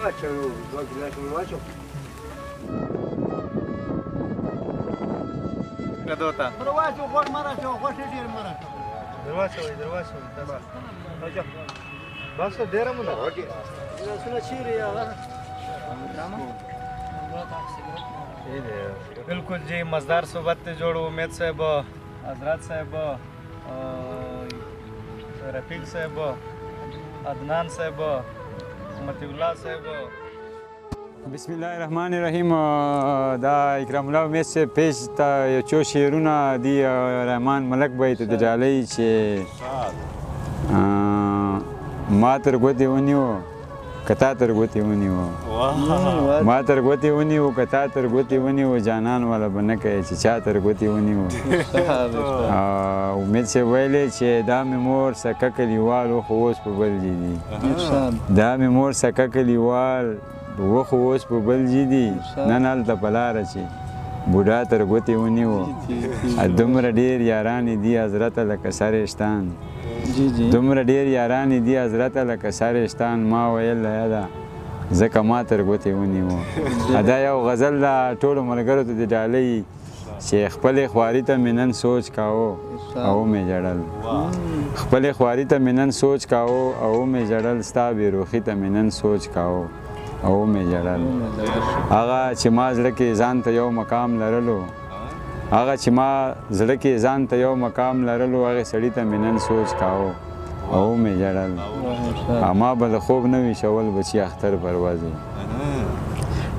واچوو 2 ګیلاس مې واچو کدو ته در واچو غوړ مه راچوه غوښې ډېر مه راچوه در واچوئ بس ډېره مو ده ګیلاسونه چیرې هغه बिल्कुल जी मज़ेदार सोबत जोड़ो उमेद साहब हजरत साहब रफीक साहब अदनान साहब मतीउल्लाह साहब बिस्मिल्लाहिर्रहमानिर्रहीम دا اکرام الله امید سے پیش تا یو څو شعرونه دي رحمان ملک بھائی ته د ډالۍ چې ما تر ګوتې ونیو کتا تر ګوتې ونیو ما تر ګوتې ونیو کتا تر ګوتې ونیو جانان والا به نه کوې چې چا تر ګوتې ونیو امید صاحب ویلی چې دا مې مور سکه کلیوال خو اوس په بل جي دي دا مې مور سکه کلیوال خو اوس په بل جي دي نن هلته په لاره چې بوډا تر ګوتې ونیو دومره ډېر یارانې دي حضرته لکه سرشتان دومره ډېر یارانې دي حضرته لکه سرشتان ما ویل یاده ځکه ما تر ګوتې ونیو دا یو غزل ده ټولو ملګرو ته د ډالۍ چې خپلې خواري ته مې نن سوچ کاوه او مې ژړل خپلې خواري ته مې نن سوچ کاوه او مې ژړل ستا بېروخي ته مې نن سوچ کاوه او مې ژړل هغه چې ما زړه کې ځان ته یو مقام لرلو هغه چې ما زړه کې ځان ته یو مقام لرلو هغې سړي ته مې نن سوچ کاوه او مې ژړل ما به له خوب نه وي شول بچي اختر پروازې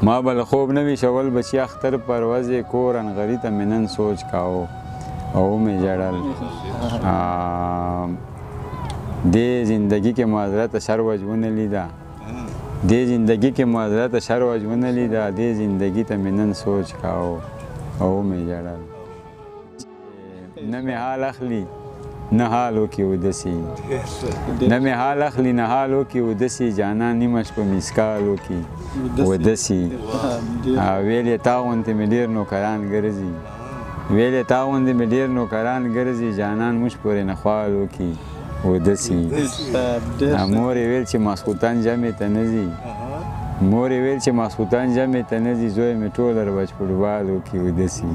ما به له خوب نه وي شول بچي اختر پروازې کور انغري ته مې نن سوچ کاوه او مې ژړل دې زندګي کې معذرت شر وج ونه لیده دې زندګي کې معذرت شر وج ونه لیده دې زندګي ته مې نن سوچ کاوه او مې ژړل نه مې حال اخلي نه حال وکړي ودسي نه مې حال اخلي نه حال وکړي ودسي جانان نیمه شپه مسکال وکړي ودسي ویلې تا غوندې مې ډېر نوکران ګرځي ویلې تا غوندې مې ډېر نوکران ګرځي جانان موږ پورې نه خوال وکړي ودسي مور یې ویل چې ماسخوتن جمعې ته نه ځي مور یې ویل چې ماسخوتن جمعې ته نه ځي زوی مې ټول ورځ فوټبال وکړي ودسي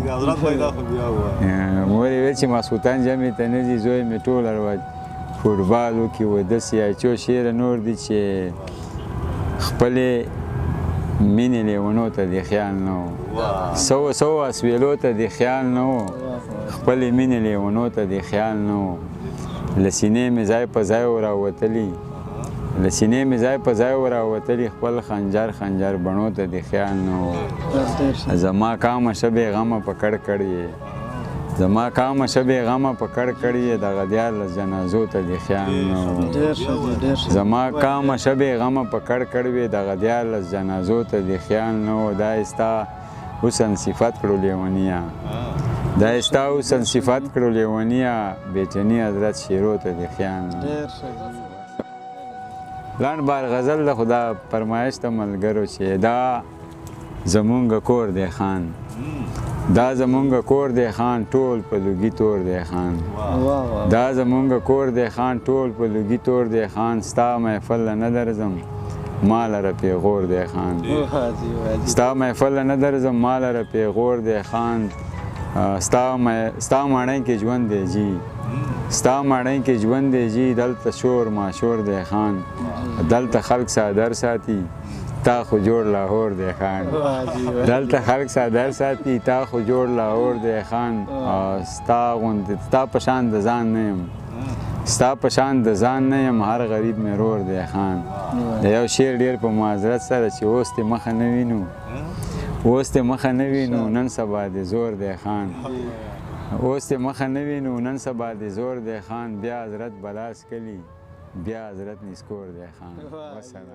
مور یې ویل چې ماسخوتن جمعې ته نه ځي زوی مې ټول ورځ فوټبال وکړي ودسي څو شعره نور دي چې خپلې مینې لیونو ته دې خیال نه و سوه اسویلو ته دې خیال نه و خپلې مینې لیونو ته دې خیال نه و له سینې مې ځای په ځای وراوتلي له سینې مې ځای په ځای وراوتلي خپل خنجر بڼو ته دې خیال نه و زما کامه شبې غمه په کړ کړ یې زما کامه شبې غمه په کړ کړ یې دغه دیارلس جنازو ته دې خیال نه و زما کامه شبې غمه په کړ کړ وې دغه دیارلس جنازو ته دې خیال نه و دا ستا حسن صفت کړو لیونیه دا ستا حسن صفت کړو لیونیه بیچني حضرت شیرو ته دې خیال نه لنډ بار غزل د خدا فرمایش ته ملګرو چې دا زمونږ کور دی خان دا زمونږ کور دی خان ټول په لوګي تور دی خان دا زمونږ کور دی خان ټول په لوګي تور دی خان ستا محفل نه درځم ما لره پیغور دی خان ستا محفل نه درځم ما لره پیغور دی خان ستا ماڼۍ کې ژوند دی جی ستا ماڼۍ کې ژوند دی جی دلته شور ماشور دی خان دلته خلق سادر ساتي تا خو جوړ لاهور دی خان دلته خلق سادر ساتي تا خو جوړ لاهور دی خان ستا غوندې ستا په شان د ځان نه یم ستا په شان د ځان نه یم هر غریب مې رور دی خان د یو شعر ډېر په معذرت سره چې اوس دې مخه نه وینو اوس دې مخه نه وینو نن سبا دې زور دی خان اوس دې مخه نه وینو نن سبا دې زور دی خان بیا حضرت بلاس کلی بیا حضرت نسکور دی خان وسلام